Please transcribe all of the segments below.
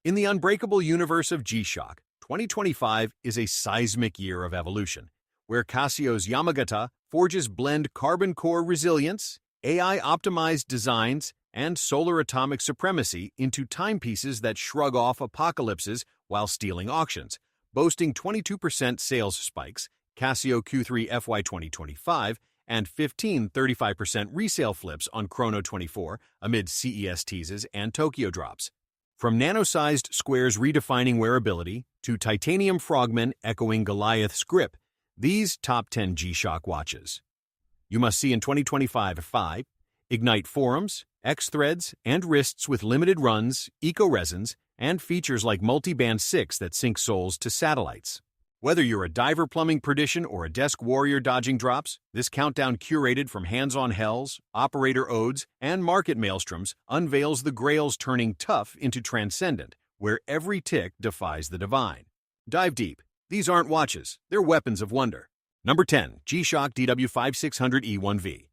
In the unbreakable universe of G-Shock, 2025 is a seismic year of evolution, where Casio's Yamagata forges blend carbon core resilience, AI-optimized designs, and solar atomic supremacy into timepieces that shrug off apocalypses while stealing auctions. Boasting 22% sales spikes, Casio Q3 FY 2025 and 35% resale flips on Chrono 24 amid CES teases and Tokyo drops. From nano-sized squares redefining wearability to titanium frogmen echoing Goliath's grip, these top 10 G-Shock watches. You must see in 2025 5, Ignite forums, X-threads, and wrists with limited runs, eco-resins, and features like multi-band 6 that sync soles to satellites. Whether you're a diver plumbing perdition or a desk warrior dodging drops, this countdown curated from hands-on hells, operator odes, and market maelstroms unveils the grails turning tough into transcendent, where every tick defies the divine. Dive deep. These aren't watches, they're weapons of wonder. Number 10. G-Shock DW5600E1V.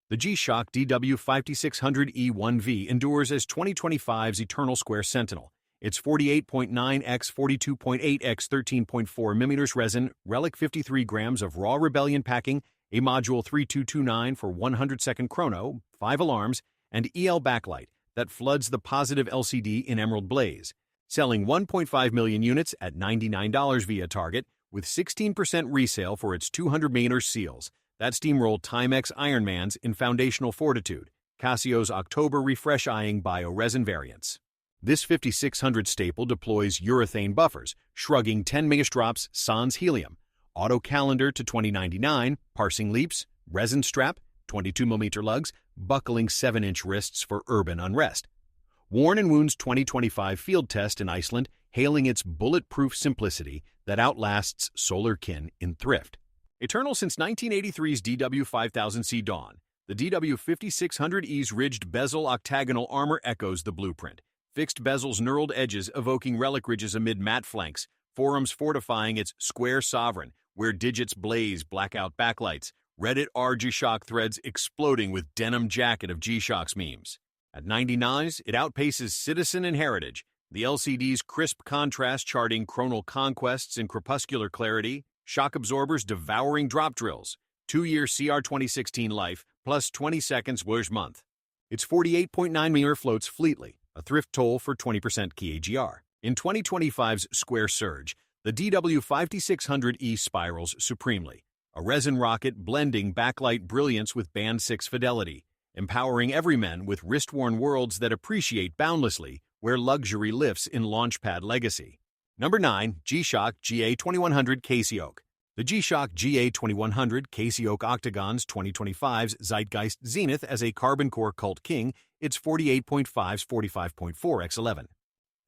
The G-Shock DW5600E1V endures as 2025's Eternal Square Sentinel. Its 48.9 x 42.8 x 13.4 mm resin, relic 53 grams of raw rebellion packing, a module 3229 for 100-second chrono, 5 alarms, and EL backlight that floods the positive LCD in emerald blaze. Selling 1.5 million units at $99 via Target, with 16% resale for its 200-meter seals. That steamrolled Timex Ironmans in foundational fortitude, Casio's October refresh-eyeing bio-resin variants. This 5600 staple deploys urethane buffers, shrugging 10 megastrops sans helium, auto calendar to 2099, parsing leaps, resin strap, 22mm lugs, buckling 7-inch wrists for urban unrest. Worn and Wound's 2025 field test in Iceland, hailing its bulletproof simplicity that outlasts solar kin in thrift. Eternal since 1983's DW5000C Dawn, the DW5600E's ridged bezel octagonal armor echoes the blueprint. Fixed bezels knurled edges evoking relic ridges amid matte flanks, forums fortifying its square sovereign, where digits blaze blackout backlights, Reddit R G-Shock threads exploding with denim jacket of G-Shock's memes. At 99s, it outpaces Citizen and Heritage, the LCD's crisp contrast charting chronal conquests in crepuscular clarity, shock absorbers devouring drop drills, 2-year CR 2016 life, plus 20 seconds whoosh month. Its 48.9mm floats fleetly, a thrift toll for 20% key AGR. In 2025's Square Surge, the DW5600E spirals supremely, a resin rocket blending backlight brilliance with Band 6 fidelity, empowering everyman with wrist-worn worlds that appreciate boundlessly where luxury lifts in Launchpad legacy. Number 9. G-Shock GA2100 Casio. The G-Shock GA2100 Casio Octagon's 2025's Zeitgeist Zenith as a carbon core cult king, its 48.5's 45.4 x 11.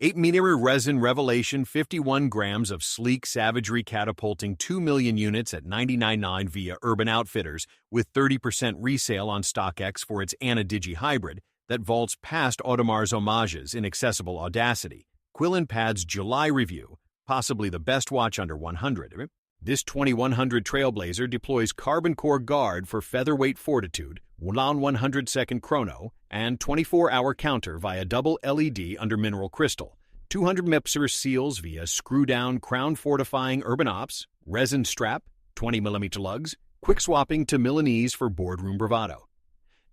8mm resin revelation, 51 grams of sleek savagery catapulting 2 million units at $99.9 via Urban Outfitters, with 30% resale on StockX for its Anna Digi hybrid that vaults past Audemars homages in accessible audacity. Quillen Pad's July review, possibly the best watch under 100. This 2100 Trailblazer deploys carbon core guard for featherweight fortitude, 100-second chrono, and 24-hour counter via double LED under mineral crystal. 200 MIPSR seals via screw-down crown-fortifying urban ops, resin strap, 20mm lugs, quick swapping to Milanese for boardroom bravado.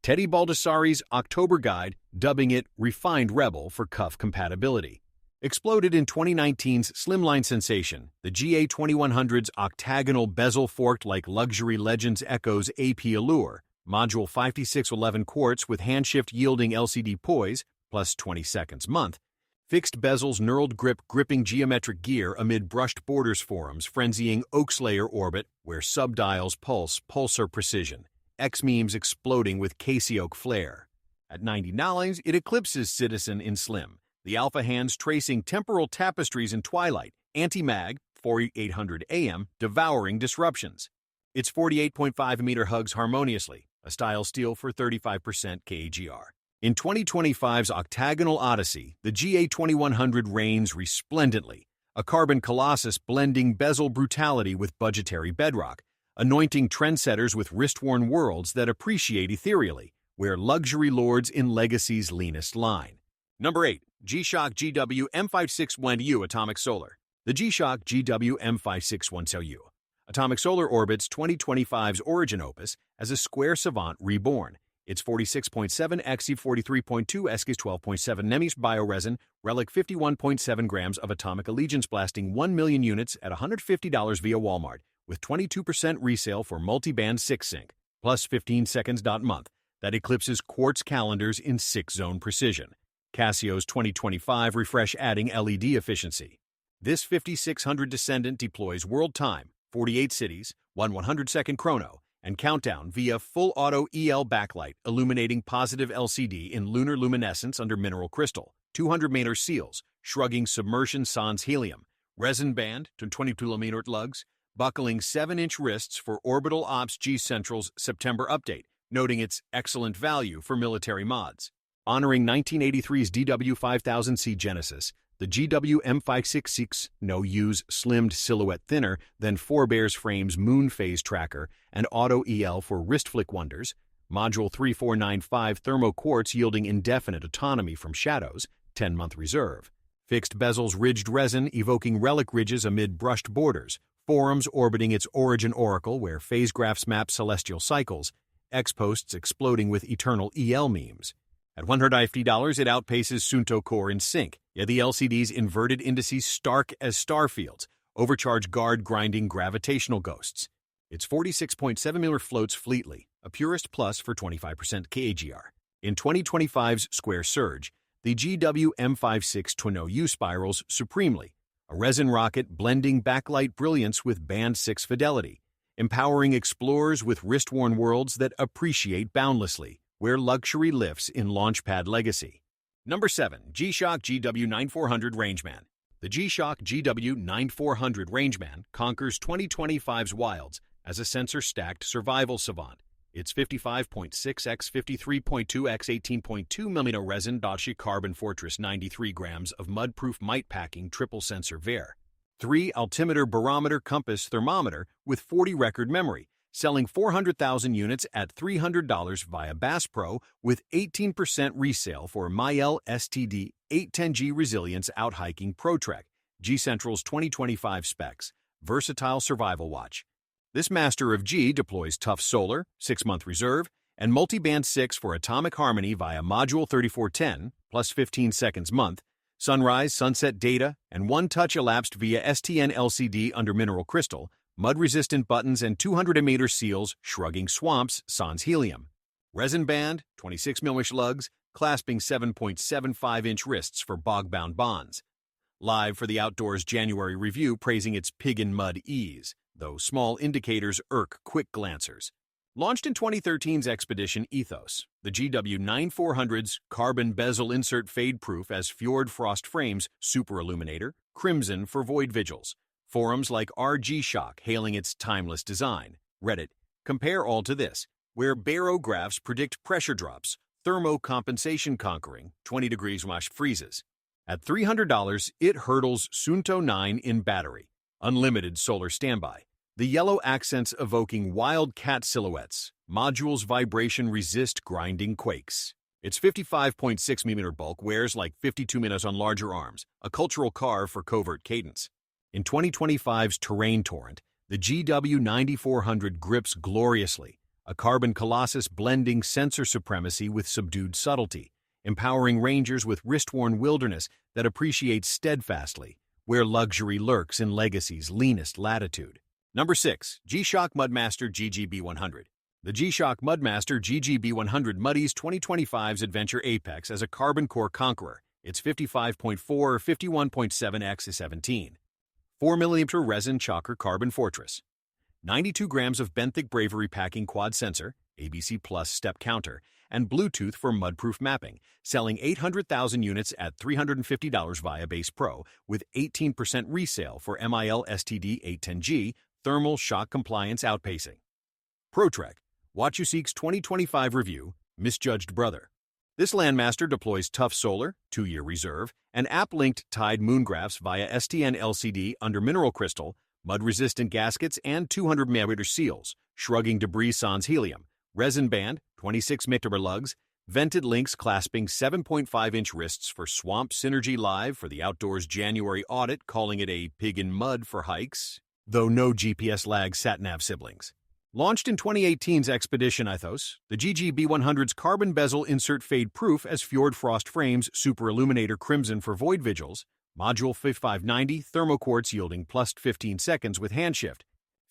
Teddy Baldassari's October guide, dubbing it Refined Rebel for cuff compatibility. Exploded in 2019's slimline sensation, the GA2100's octagonal bezel forked like luxury legends echoes AP Allure, module 5611 quartz with handshift yielding LCD poise, plus 20 seconds month. Fixed bezels knurled grip gripping geometric gear amid brushed borders forums frenzying Oakslayer orbit where subdials pulse pulsar precision. X-memes exploding with Casio flair. At $99, it eclipses Citizen in slim. The alpha hands tracing temporal tapestries in twilight, anti-mag, 4800 AM, devouring disruptions. Its 48.5mm hugs harmoniously, a style steal for 35% KGR. In 2025's Octagonal Odyssey, the GA2100 reigns resplendently, a carbon colossus blending bezel brutality with budgetary bedrock, anointing trendsetters with wrist-worn worlds that appreciate ethereally, where luxury lords in Legacy's leanest line. Number 8. G-Shock GW M561U Atomic Solar. The G-Shock GW M561U Atomic Solar orbits 2025's origin opus as a square savant reborn. Its 46.7 x 43.2 s 12.7 nemis bioresin, relic 51.7 grams of atomic allegiance blasting 1 million units at $150 via Walmart, with 22% resale for multi-band 6-sync, plus 15 seconds month, that eclipses quartz calendars in 6-zone precision. Casio's 2025 refresh adding LED efficiency. This 5600 descendant deploys world time, 48 cities, 100-second chrono, and countdown via full auto EL backlight illuminating positive LCD in lunar luminescence under mineral crystal, 200-meter seals, shrugging submersion sans helium, resin band to 22mm lugs, buckling 7-inch wrists for Orbital Ops G Central's September update, noting its excellent value for military mods. Honoring 1983's DW5000C Genesis, the GW M566 use slimmed silhouette thinner than Forebears Frame's Moon Phase Tracker and Auto EL for wrist flick wonders, Module 3495 thermo quartz yielding indefinite autonomy from shadows, 10-month reserve, fixed bezels ridged resin evoking relic ridges amid brushed borders, forums orbiting its origin oracle where phase graphs map celestial cycles, X-posts exploding with eternal EL memes. At $150, it outpaces Sunto Core in sync, yet the LCD's inverted indices stark as star fields, overcharge guard-grinding gravitational ghosts. Its 46.7mm floats fleetly, a purist plus for 25% KAGR. In 2025's Square Surge, the GW M56 Twino-U spirals supremely, a resin rocket blending backlight brilliance with band 6 fidelity, empowering explorers with wrist-worn worlds that appreciate boundlessly, where luxury lifts in Launchpad legacy. Number 7. G-Shock GW9400 Rangeman. The G-Shock GW9400 Rangeman conquers 2025's wilds as a sensor-stacked survival savant. Its 55.6 x 53.2 x 18.2mm resin Dashi Carbon Fortress 93 grams of mud-proof mite-packing triple sensor VAR. 3 altimeter barometer compass thermometer with 40 record memory, selling 400,000 units at $300 via Bass Pro with 18% resale for Myel STD 810G Resilience Outhiking Pro Trek, G Central's 2025 specs, versatile survival watch. This master of G deploys tough solar, 6-month reserve, and multi-band 6 for atomic harmony via Module 3410, plus 15 seconds month, sunrise, sunset data, and one-touch elapsed via STN LCD under mineral crystal, mud-resistant buttons and 200-meter seals shrugging swamps sans helium. Resin band, 26mm lugs, clasping 7.75-inch wrists for bog-bound bonds. Live for the Outdoors January review praising its pig-in-mud ease, though small indicators irk quick glancers. Launched in 2013's Expedition Ethos, the GW9400's carbon bezel insert fade-proof as Fjord Frost Frames super illuminator, crimson for void vigils. Forums like RG Shock hailing its timeless design. Reddit, compare all to this, where barographs predict pressure drops, thermocompensation conquering, 20 degrees wash freezes. At $300, it hurdles Sunto 9 in battery, unlimited solar standby. The yellow accents evoking wild cat silhouettes, modules vibration resist grinding quakes. Its 55.6mm bulk wears like 52mm on larger arms, a cultural carve for covert cadence. In 2025's Terrain Torrent, the GW9400 grips gloriously, a carbon colossus blending sensor supremacy with subdued subtlety, empowering rangers with wrist-worn wilderness that appreciates steadfastly, where luxury lurks in legacy's leanest latitude. Number 6. G-Shock Mudmaster GGB100. The G-Shock Mudmaster GGB100 muddies 2025's Adventure Apex as a carbon core conqueror, its 55.4 or 51.7 x 17. 4mm resin choker carbon fortress. 92 grams of benthic bravery packing quad sensor, ABC Plus step counter, and Bluetooth for mudproof mapping, selling 800,000 units at $350 via Base Pro, with 18% resale for MIL STD 810G, thermal shock compliance outpacing. ProTrek, WatchUSeek's 2025 review, Misjudged Brother. This Landmaster deploys tough solar, 2-year reserve, and app-linked tied moongraphs via STN LCD under mineral crystal, mud-resistant gaskets, and 200mm seals, shrugging debris sans helium, resin band, 26mm lugs, Vented links clasping 7.5-inch wrists for Swamp Synergy Live for the Outdoors January audit, calling it a pig in mud for hikes, though no GPS lag sat-nav siblings. Launched in 2018's Expedition Ethos, the GG-B100's carbon bezel insert fade-proof as Fjord Frost frames Super Illuminator Crimson for void vigils, Module 5590 thermoquartz yielding plus 15 seconds with handshift,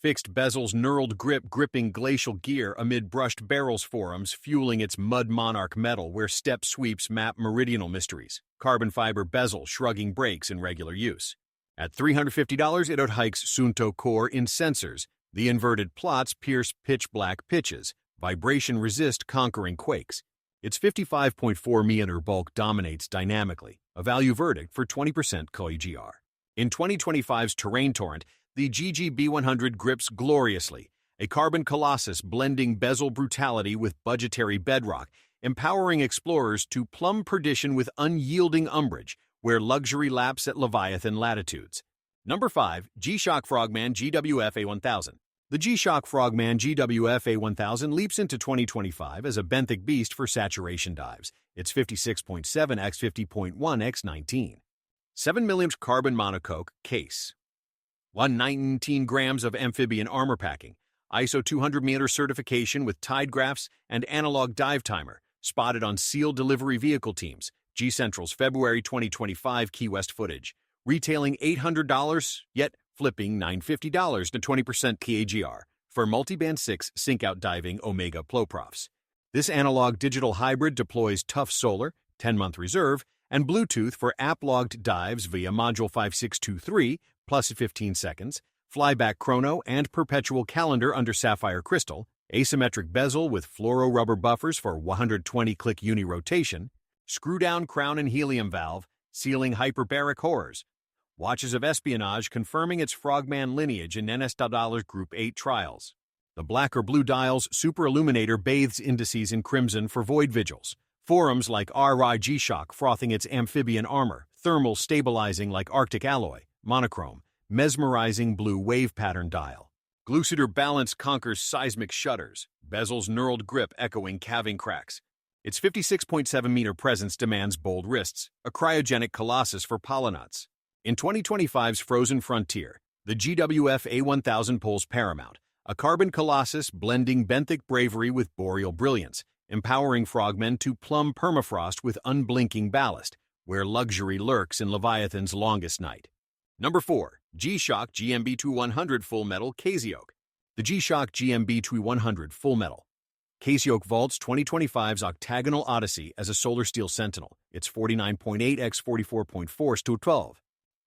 fixed bezels knurled grip gripping glacial gear amid brushed barrels forums fueling its mud monarch metal where step sweeps map meridional mysteries, carbon fiber bezel shrugging brakes in regular use. At $350, it outhikes Sunto Core in sensors, the inverted plots pierce pitch-black pitches, vibration resist conquering quakes. Its 55.4-meter bulk dominates dynamically, a value verdict for 20% KOIGR. In 2025's Terrain Torrent, the GG-B100 grips gloriously, a carbon colossus blending bezel brutality with budgetary bedrock, empowering explorers to plumb perdition with unyielding umbrage, where luxury laps at Leviathan latitudes. Number 5. G-Shock Frogman GWF A1000. The G-Shock Frogman GWF A1000 leaps into 2025 as a benthic beast for saturation dives. It's 56.7 x 50.1 x 19. 7mm carbon monocoque case. 119 grams of amphibian armor packing, ISO 200-meter certification with tide graphs and analog dive timer, spotted on SEAL delivery vehicle teams, G-Central's February 2025 Key West footage, retailing $800, yet flipping $950 to 20% KAGR for multiband 6 sync-out diving Omega Ploprofs. This analog-digital hybrid deploys tough solar, 10-month reserve, and Bluetooth for app-logged dives via Module 5623, plus 15 seconds, flyback chrono and perpetual calendar under sapphire crystal, asymmetric bezel with fluoro rubber buffers for 120-click uni-rotation, screw-down crown and helium valve, sealing hyperbaric horrors, watches of espionage confirming its Frogman lineage in NS$ Group 8 trials. The black or blue dial's Super Illuminator bathes indices in crimson for void vigils, forums like RIG Shock frothing its amphibian armor, thermal stabilizing like Arctic alloy, monochrome, mesmerizing blue wave pattern dial. Glucider balance conquers seismic shudders, bezel's knurled grip echoing calving cracks. Its 56.7-meter presence demands bold wrists, a cryogenic colossus for polynuts. In 2025's Frozen Frontier, the GWF A1000 pulls paramount, a carbon colossus blending benthic bravery with boreal brilliance, empowering frogmen to plumb permafrost with unblinking ballast, where luxury lurks in Leviathan's longest night. Number 4. G-Shock GMB2100 Full Metal Casio. The G-Shock GMB2100 Full Metal Casio vaults 2025's octagonal odyssey as a solar steel sentinel. It's 49.8 x 44.4 to 12.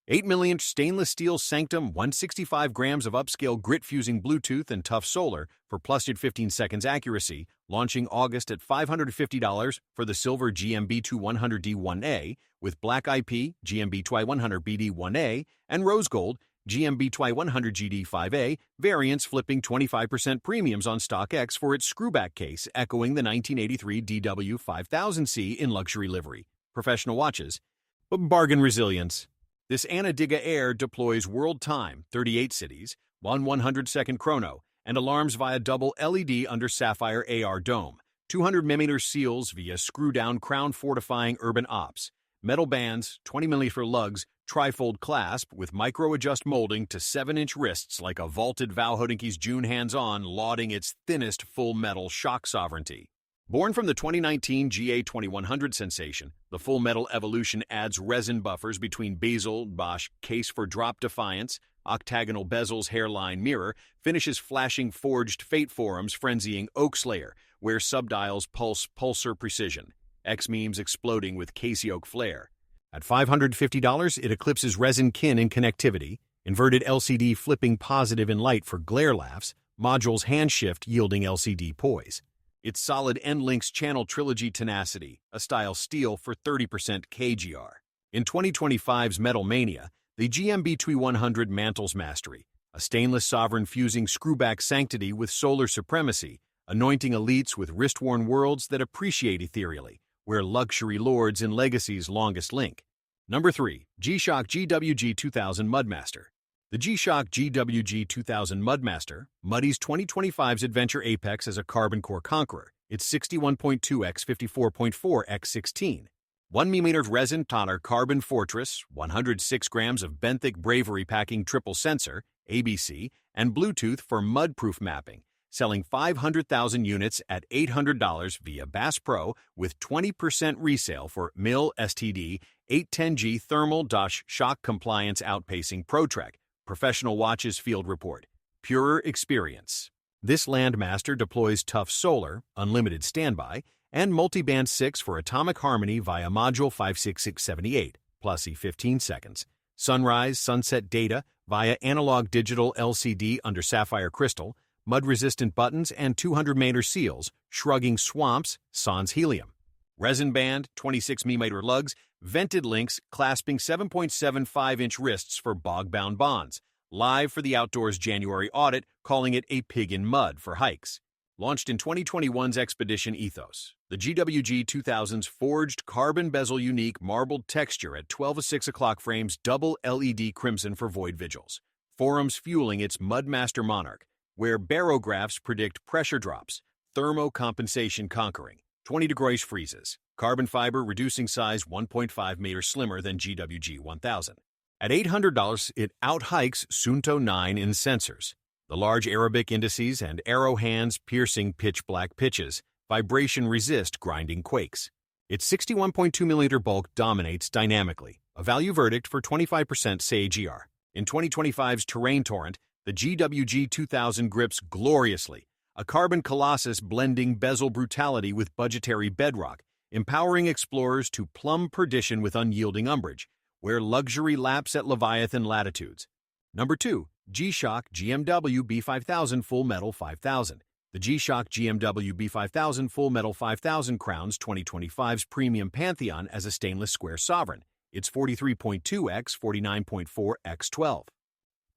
8mm stainless steel Sanctum 165 grams of upscale grit-fusing Bluetooth and tough solar for plus 15 seconds accuracy, launching August at $550 for the silver GMB2100D1A, with black IP GMB2100BD1A and rose gold GMB2100GD5A variants flipping 25% premiums on StockX for its screwback case, echoing the 1983 DW5000C in luxury livery. Professional watches, but bargain resilience. This Anadiga Air deploys world time, 38 cities, 100-second chrono, and alarms via double LED under sapphire AR dome, 200mm seals via screw-down crown fortifying urban ops, metal bands, 20mm lugs, trifold clasp with micro-adjust molding to 7-inch wrists like a vaulted Vauhodinki's June hands-on lauding its thinnest full-metal shock sovereignty. Born from the 2019 GA2100 sensation, the Full Metal Evolution adds resin buffers between bezel, Bosch case for drop defiance, octagonal bezel's hairline mirror, finishes flashing forged fate forums frenzying Oak Slayer, where subdials pulse pulsar precision, X-memes exploding with Casio flare. At $550, it eclipses resin kin in connectivity, inverted LCD flipping positive in light for glare laughs, modules hand shift yielding LCD poise. Its solid end-links channel trilogy tenacity, a style steel for 30% KGR. In 2025's Metal Mania, the GMB2100 mantles mastery, a stainless sovereign fusing screwback sanctity with solar supremacy, anointing elites with wrist-worn worlds that appreciate ethereally, where luxury lords in legacy's longest link. Number 3. G-Shock GWG2000 Mudmaster. The G-Shock GWG2000 Mudmaster muddies 2025's adventure apex as a carbon core conqueror, It's 61.2 x 54.4 x 16. 1 mm resin toner carbon fortress, 106 grams of benthic bravery packing triple sensor, ABC, and Bluetooth for mud-proof mapping, selling 500,000 units at $800 via Bass Pro with 20% resale for MIL STD 810G Thermal Shock Compliance Outpacing ProTrek, Professional Watches Field Report. Purer experience. This Landmaster deploys tough solar, unlimited standby, and multiband 6 for atomic harmony via module 56678, plus E15 seconds. Sunrise, sunset data via analog digital LCD under sapphire crystal, mud-resistant buttons and 200-meter seals, shrugging swamps, sans helium. Resin band, 26 mm lugs, vented links clasping 7.75-inch wrists for bog-bound bonds. Live for the Outdoors January audit, calling it a pig in mud for hikes. Launched in 2021's Expedition Ethos, the GWG 2000's forged carbon bezel unique marbled texture at 12 of 6 o'clock frames double LED crimson for void vigils. Forums fueling its Mudmaster Monarch, where barographs predict pressure drops, thermocompensation conquering, 20 degrees freezes, carbon fiber reducing size 1.5 meters slimmer than GWG 1000. At $800, it outhikes Sunto 9 in sensors. The large Arabic indices and arrow hands piercing pitch-black pitches, vibration-resist grinding quakes. Its 61.2 mm bulk dominates dynamically, a value verdict for 25% SAGR. In 2025's Terrain Torrent, the GWG 2000 grips gloriously, a carbon colossus blending bezel brutality with budgetary bedrock, empowering explorers to plumb perdition with unyielding umbrage, where luxury laps at Leviathan latitudes. Number 2. G-Shock GMW B5000 Full Metal 5000. The G-Shock GMW B5000 Full Metal 5000 crowns 2025's premium pantheon as a stainless square sovereign. It's 43.2 x 49.4 x 12.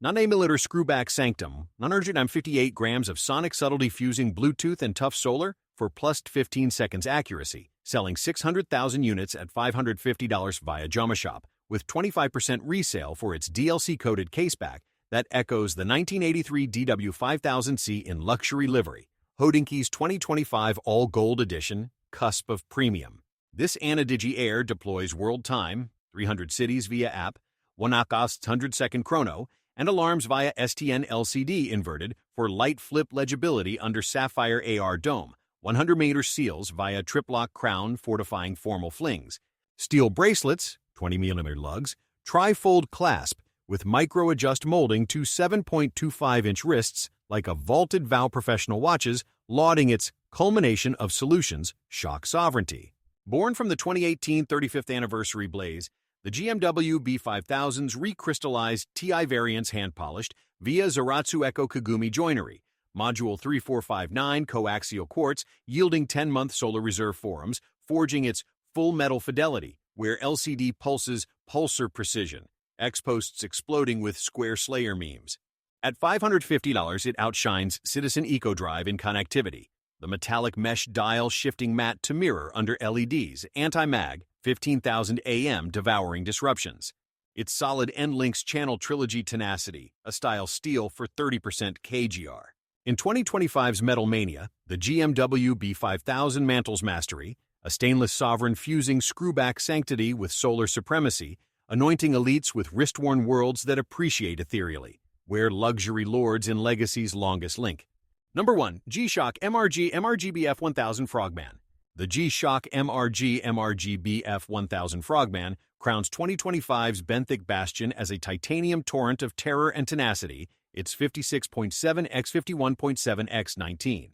9mm screwback sanctum, 958 grams of sonic subtlety fusing Bluetooth and tough solar for plus 15 seconds accuracy, selling 600,000 units at $550 via JomaShop, with 25% resale for its DLC-coded caseback that echoes the 1983 DW5000C in luxury livery, Hodinkey's 2025 all-gold edition, cusp of premium. This Anadigi Air deploys world time, 300 cities via app, 1 Akast's 100-second chrono, and alarms via STN LCD inverted for light flip legibility under Sapphire AR Dome, 100-meter seals via triplock crown fortifying formal flings, steel bracelets, 20mm lugs, tri-fold clasp, with micro-adjust molding to 7.25-inch wrists like a vaulted vow professional watches, lauding its culmination of solutions, shock sovereignty. Born from the 2018 35th anniversary blaze, the GMW B5000's recrystallized TI variants hand-polished via Zaratsu Echo Kagumi joinery, module 3459 coaxial quartz yielding 10-month solar reserve forums, forging its full metal fidelity, where LCD pulses pulsar precision, X-posts exploding with Square Slayer memes. At $550, it outshines Citizen EcoDrive in connectivity. The metallic mesh dial shifting matte to mirror under LEDs, anti-mag, 15,000 AM devouring disruptions. Its solid end-links channel trilogy tenacity, a style steel for 30% KGR. In 2025's Metal Mania, the GMW B5000 mantles mastery, a stainless sovereign fusing screwback sanctity with solar supremacy, anointing elites with wrist-worn worlds that appreciate ethereally, where luxury lords in legacy's longest link. Number 1. G-Shock MRG MRGBF 1000 Frogman. The G-Shock MRG MRGBF 1000 Frogman crowns 2025's benthic bastion as a titanium torrent of terror and tenacity, its 56.7 x 51.7 x 19.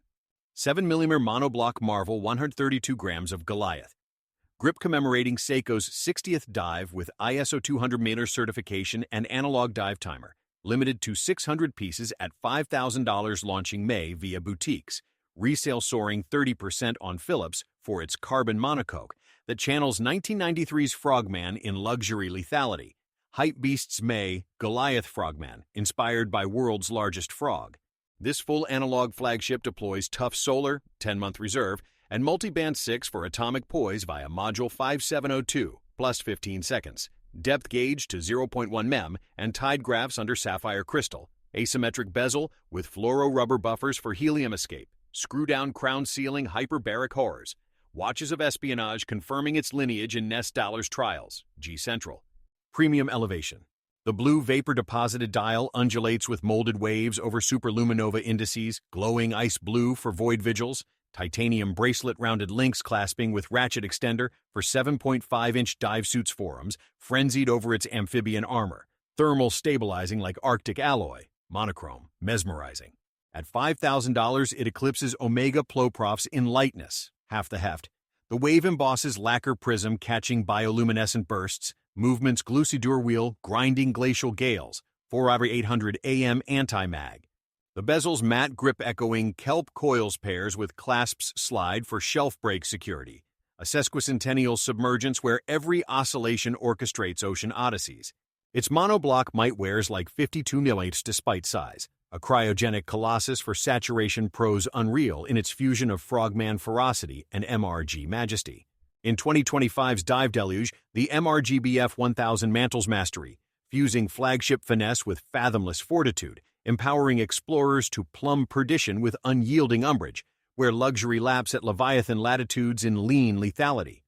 7mm monoblock Marvel 132 grams of Goliath. Grip commemorating Seiko's 60th dive with ISO 200-meter certification and analog dive timer, limited to 600 pieces at $5,000 launching May via boutiques, resale soaring 30% on Philips for its carbon monocoque that channels 1993's Frogman in luxury lethality, Hypebeast's May Goliath Frogman, inspired by world's largest frog. This full analog flagship deploys tough solar, 10-month reserve, and multiband 6 for atomic poise via module 5702, plus 15 seconds, depth gauge to 0.1 mem, and tide graphs under sapphire crystal, asymmetric bezel with fluoro rubber buffers for helium escape, screw-down crown-sealing hyperbaric horrors. Watches of espionage confirming its lineage in Nest Dollar's trials. G Central. Premium elevation. The blue vapor-deposited dial undulates with molded waves over superluminova indices, glowing ice blue for void vigils, titanium bracelet-rounded links clasping with ratchet extender for 7.5-inch dive suits forums, frenzied over its amphibian armor, thermal stabilizing like Arctic alloy, monochrome, mesmerizing. At $5,000, it eclipses Omega Ploprof's in lightness, half the heft. The wave embosses lacquer prism catching bioluminescent bursts, movement's Glucidur wheel grinding glacial gales, 4/800 AM anti-mag. The bezel's matte grip echoing kelp coils pairs with clasps slide for shelf break security, a sesquicentennial submergence where every oscillation orchestrates ocean odysseys. Its monoblock might wears like 52 mm despite size, a cryogenic colossus for saturation prose unreal in its fusion of frogman ferocity and MRG majesty. In 2025's Dive Deluge, the MRGBF 1000 mantles mastery, fusing flagship finesse with fathomless fortitude, empowering explorers to plumb perdition with unyielding umbrage, where luxury laps at Leviathan latitudes in lean lethality.